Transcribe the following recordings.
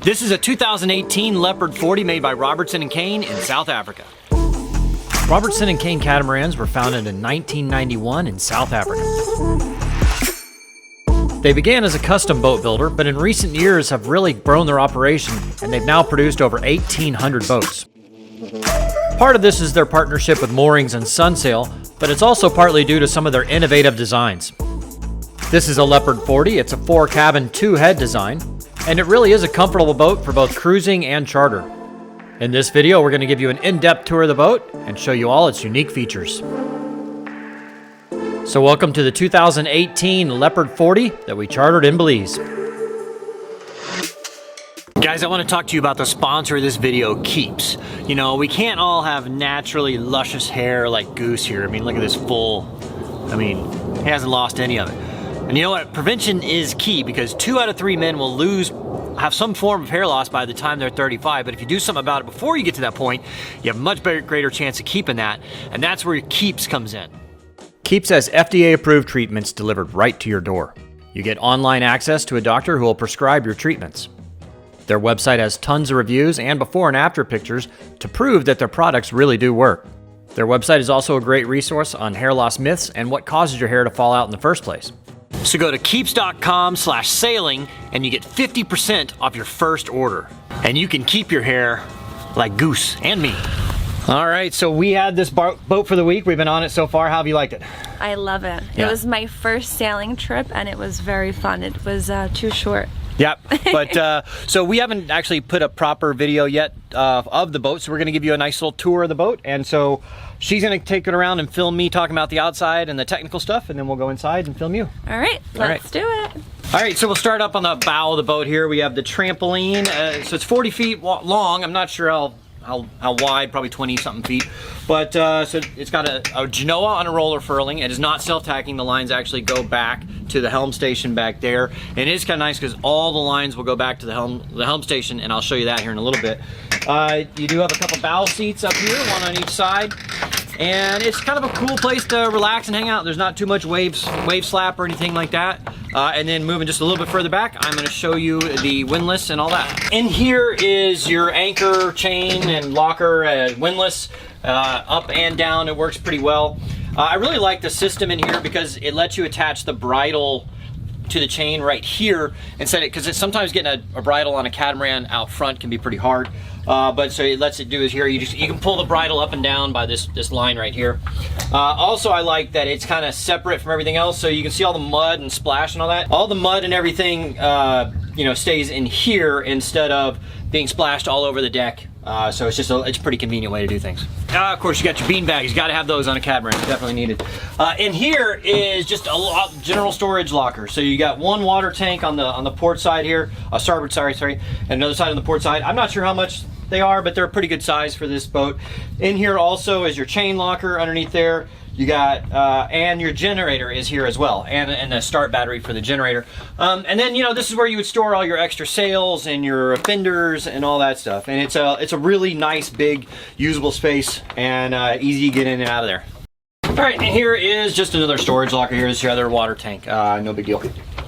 This is a 2018 Leopard 40 made by Robertson Caine in South Africa. Robertson Caine catamarans were founded in 1991 in South Africa. They began as a custom boat builder, but in recent years have really grown their operation, and they've now produced over 1,800 boats. Part of this is their partnership with Moorings and Sunsail, but it's also partly due to some of their innovative designs. This is a Leopard 40. It's a 4-cabin, 2-head design, and it really is a comfortable boat for both cruising and charter. In this video, we're going to give you an in-depth tour of the boat and show you all its unique features. So welcome to the 2018 Leopard 40 that we chartered in Belize. Guys, I want to talk to you about the sponsor of this video, Keeps. You know, we can't all have naturally luscious hair like Goose here. I mean, look at this full, he hasn't lost any of it. And you know what? Prevention is key, because 2 out of 3 men will have some form of hair loss by the time they're 35, but if you do something about it before you get to that point, you have a much greater chance of keeping that, and that's where Keeps comes in. Keeps has FDA-approved treatments delivered right to your door. You get online access to a doctor who will prescribe your treatments. Their website has tons of reviews and before and after pictures to prove that their products really do work. Their website is also a great resource on hair loss myths and what causes your hair to fall out in the first place. So go to keeps.com/sailing and you get 50% off your first order. And you can keep your hair like Goose and me. All right, so we had this boat for the week. We've been on it so far. How have you liked it? I love it. Yeah. It was my first sailing trip and it was very fun. It was too short. Yep, but so we haven't actually put a proper video yet of the boat, so we're gonna give you a nice little tour of the boat. And so she's gonna take it around and film me talking about the outside and the technical stuff, and then we'll go inside and film you. All right, let's do it. All right, so we'll start up on the bow of the boat here. We have the trampoline, so it's 40 feet long. I'm not sure how wide, probably 20-something feet. But so it's got a Genoa on a roller furling. It is not self-tacking. The lines actually go back to the helm station back there. And it is kind of nice because all the lines will go back to the helm station, and I'll show you that here in a little bit. You do have a couple bow seats up here, one on each side. And it's kind of a cool place to relax and hang out. There's not too much wave slap or anything like that. And then moving just a little bit further back, I'm going to show you the windlass and all that. In here is your anchor, chain, and locker, windlass, up and down. It works pretty well. I really like the system in here because it lets you attach the bridle to the chain right here instead, because sometimes getting a bridle on a catamaran out front can be pretty hard. But so it lets it do is here. You can pull the bridle up and down by this line right here. Also, I like that it's kind of separate from everything else, so you can see all the mud and splash and all that. All the mud and everything, stays in here instead of being splashed all over the deck. So it's a pretty convenient way to do things. Of course, you got your bean bags. You got to have those on a catamaran. Definitely needed. In here is just a general storage locker. So you got one water tank on the port side here, starboard, sorry, and another side on the port side. I'm not sure how much they are, but they're a pretty good size for this boat. In here also is your chain locker underneath there. You got, and your generator is here as well, and a start battery for the generator. And then, this is where you would store all your extra sails and your fenders and all that stuff. And it's a really nice, big, usable space, and easy to get in and out of there. All right, and here is just another storage locker. Here's your other water tank, no big deal.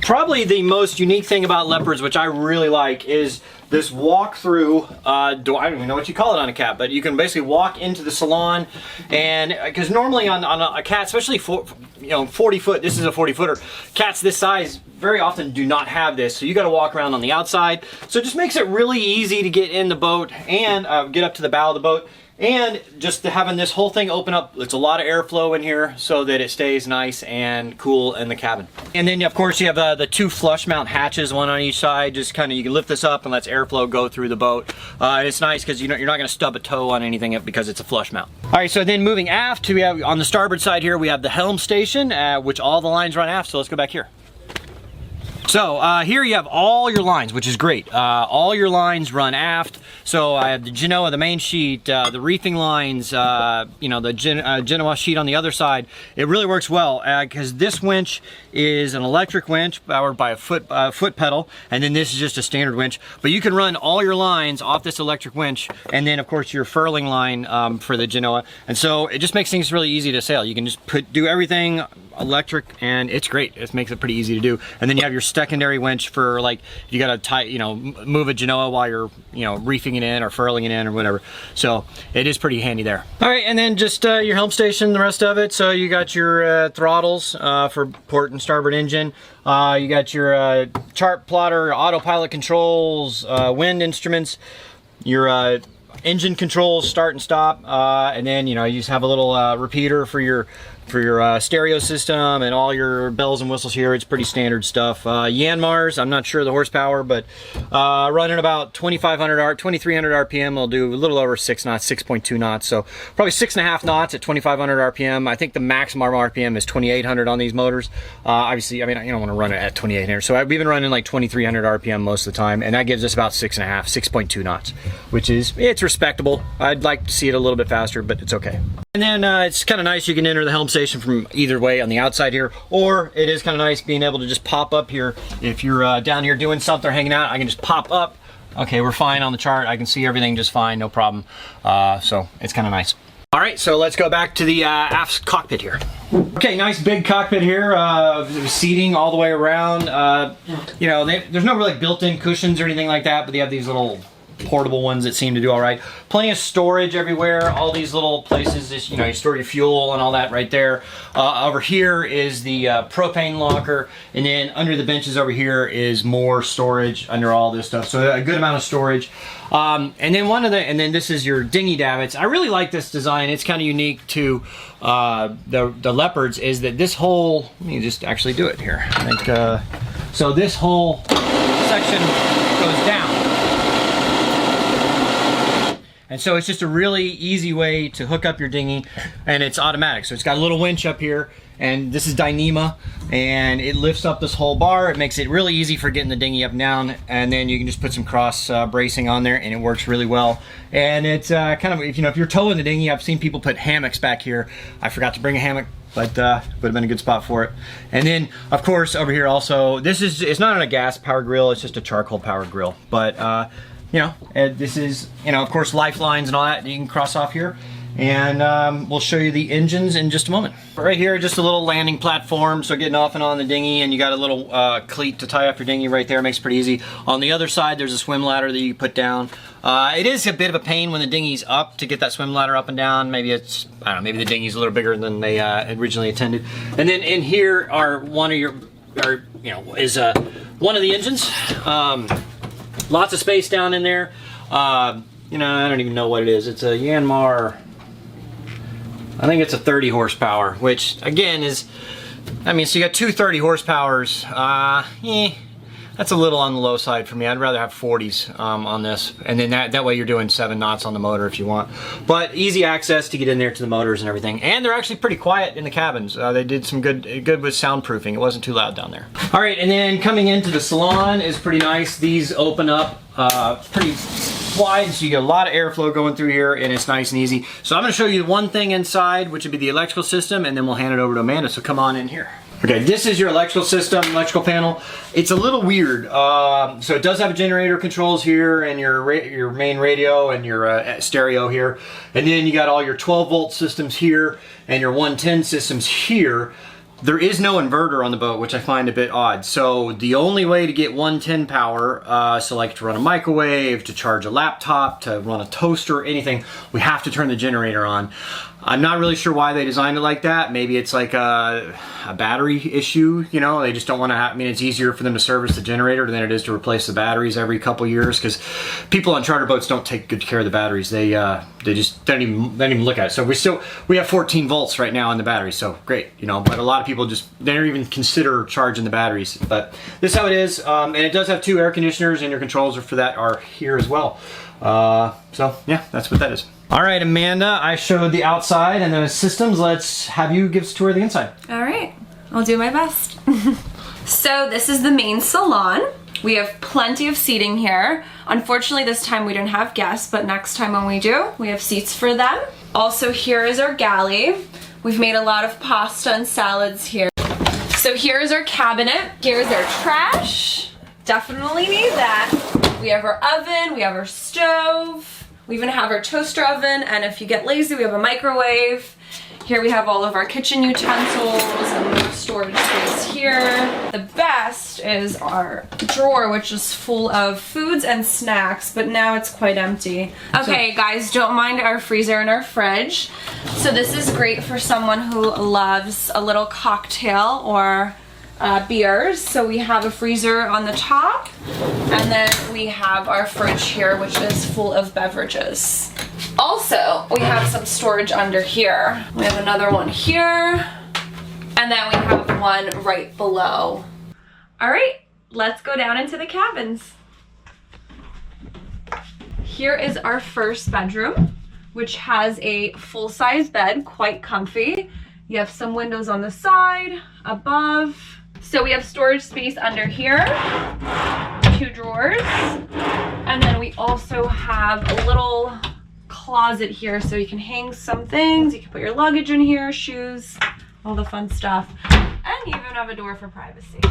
Probably the most unique thing about Leopards, which I really like, is this walk-through door. I don't even know what you call it on a cat, but you can basically walk into the salon, and because normally on a cat, especially 40 foot, this is a 40-footer. Cats this size very often do not have this, so you got to walk around on the outside. So it just makes it really easy to get in the boat and get up to the bow of the boat. And just having this whole thing open up, it's a lot of airflow in here so that it stays nice and cool in the cabin. And then of course you have the 2 flush mount hatches, one on each side. Just kind of, you can lift this up and lets airflow go through the boat. And it's nice because you're not going to stub a toe on anything because it's a flush mount. All right, so then moving aft, we have on the starboard side here, we have the helm station, which all the lines run aft. So let's go back here. So here you have all your lines, which is great. All your lines run aft. So I have the Genoa, the main sheet, the reefing lines, the Genoa sheet on the other side. It really works well because this winch is an electric winch powered by a foot pedal, and then this is just a standard winch. But you can run all your lines off this electric winch, and then of course your furling line for the Genoa. And so it just makes things really easy to sail. You can just do everything electric, and it's great. It makes it pretty easy to do. And then you have your secondary winch for like if you got to move a Genoa while you're reefing it in or furling it in or whatever. So it is pretty handy there. All right, and then just your helm station, the rest of it. So you got your throttles for port and starboard engine. You got your chart plotter, autopilot controls, wind instruments, your engine controls, start and stop, and then you just have a little repeater for your stereo system and all your bells and whistles here. It's pretty standard stuff. Yanmars, I'm not sure the horsepower, but running about 2300 RPM. Will do a little over 6 knots, 6.2 knots, so probably 6.5 knots at 2500 RPM. I think the maximum RPM is 2800 on these motors. Obviously, I mean, you don't want to run it at 2800, so we've been running like 2300 RPM most of the time, and that gives us about 6.5, 6.2 knots, which is, it's respectable. I'd like to see it a little bit faster, but it's okay. And then it's kind of nice, you can enter the helm station from either way on the outside here, or it is kind of nice being able to just pop up here. If you're down here doing something or hanging out, I can just pop up. Okay, we're fine on the chart. I can see everything just fine, no problem. So it's kind of nice. All right, so let's go back to the aft cockpit here. Okay, nice big cockpit here, seating all the way around. There's no really built-in cushions or anything like that, but they have these little portable ones that seem to do all right. Plenty of storage everywhere. All these little places, you store your fuel and all that right there. Over here is the propane locker, and then under the benches over here is more storage under all this stuff. So a good amount of storage. And then this is your dinghy davits. I really like this design. It's kind of unique to the Leopards. Is that this whole? Let me just actually do it here. So this whole section goes down. And so it's just a really easy way to hook up your dinghy, and it's automatic. So it's got a little winch up here, and this is Dyneema, and it lifts up this whole bar. It makes it really easy for getting the dinghy up and down, and then you can just put some cross bracing on there, and it works really well. And it's kind of, if you're towing the dinghy, I've seen people put hammocks back here. I forgot to bring a hammock, but would have been a good spot for it. And then, of course, over here also, it's not on a gas powered grill, it's just a charcoal powered grill. But this is, of course, lifelines and all that you can cross off here. And we'll show you the engines in just a moment. Right here, just a little landing platform, so getting off and on the dinghy, and you got a little cleat to tie up your dinghy right there, makes it pretty easy. On the other side, there's a swim ladder that you put down. It is a bit of a pain when the dinghy's up to get that swim ladder up and down. Maybe it's, I don't know, maybe the dinghy's a little bigger than they originally intended. And then in here are one of the engines. Lots of space down in there. I don't even know what it is. It's a Yanmar. I think it's a 30 horsepower, which again is, so you got two 30 horsepowers. That's a little on the low side for me. I'd rather have 40s on this, and then that way you're doing 7 knots on the motor if you want. But easy access to get in there to the motors and everything, and they're actually pretty quiet in the cabins. They did some good with soundproofing. It wasn't too loud down there. All right, and then coming into the salon is pretty nice. These open up pretty wide, so you get a lot of airflow going through here, and it's nice and easy. So I'm going to show you one thing inside, which would be the electrical system, and then we'll hand it over to Amanda. So come on in here. Okay, this is your electrical system, electrical panel. It's a little weird. So it does have generator controls here, and your main radio and your stereo here. And then you got all your 12 volt systems here and your 110 systems here. There is no inverter on the boat, which I find a bit odd. So the only way to get 110 power, so like to run a microwave, to charge a laptop, to run a toaster, anything, we have to turn the generator on. I'm not really sure why they designed it like that. Maybe it's like a battery issue, they just don't want to have, it's easier for them to service the generator than it is to replace the batteries every couple years, because people on charter boats don't take good care of the batteries. They just don't even look at it. So we have 14 volts right now in the battery, so great, but a lot of people they don't even consider charging the batteries. But this is how it is, and it does have 2 air conditioners, and your controls for that are here as well. So yeah, that's what that is. All right, Amanda, I showed the outside and the systems. Let's have you give us a tour of the inside. All right, I'll do my best. So this is the main salon. We have plenty of seating here. Unfortunately, this time we didn't have guests, but next time when we do, we have seats for them. Also, here is our galley. We've made a lot of pasta and salads here. So here is our cabinet. Here's our trash. Definitely need that. We have our oven, we have our stove. We even have our toaster oven, and if you get lazy, we have a microwave. Here we have all of our kitchen utensils and more storage space here. The best is our drawer, which is full of foods and snacks, but now it's quite empty. Okay, guys, don't mind our freezer and our fridge. So this is great for someone who loves a little cocktail or beers. So we have a freezer on the top, and then we have our fridge here, which is full of beverages. Also, we have some storage under here. We have another one here, and then we have one right below. All right, let's go down into the cabins. Here is our first bedroom, which has a full-size bed, quite comfy. You have some windows on the side, above. So we have storage space under here, 2 drawers, and then we also have a little closet here so you can hang some things. You can put your luggage in here, shoes, all the fun stuff, and you even have a door for privacy.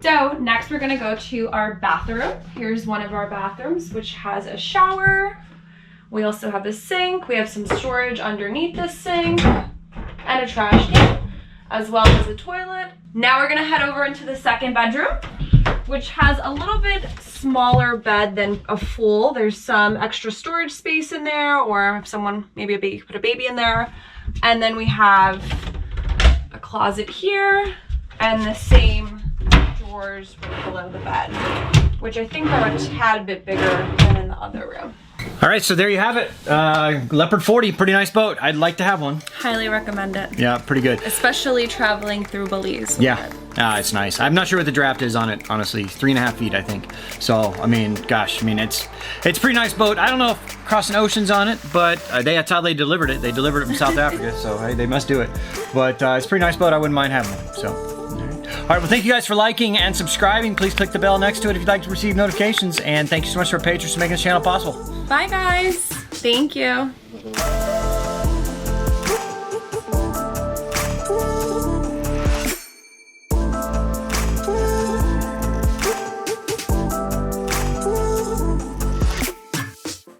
So next we're gonna go to our bathroom. Here's one of our bathrooms, which has a shower. We also have a sink. We have some storage underneath the sink and a trash can, as well as a toilet. Now we're gonna head over into the second bedroom, which has a little bit smaller bed than a full. There's some extra storage space in there, or if someone, maybe a baby, put a baby in there. And then we have a closet here and the same drawers right below the bed, which I think are a tad bit bigger than in the other room. All right, so there you have it. Leopard 40, pretty nice boat. I'd like to have one. Highly recommend it. Yeah, pretty good. Especially traveling through Belize. Yeah, it's nice. I'm not sure what the draft is on it, honestly. 3.5 feet, I think. So, I mean, gosh, I mean, it's a pretty nice boat. I don't know if crossing oceans on it, but that's how they delivered it. They delivered it from South Africa, so hey, they must do it. But it's a pretty nice boat. I wouldn't mind having one, so. All right, well, thank you guys for liking and subscribing. Please click the bell next to it if you'd like to receive notifications. And thank you so much to our patrons for making this channel possible. Bye, guys. Thank you.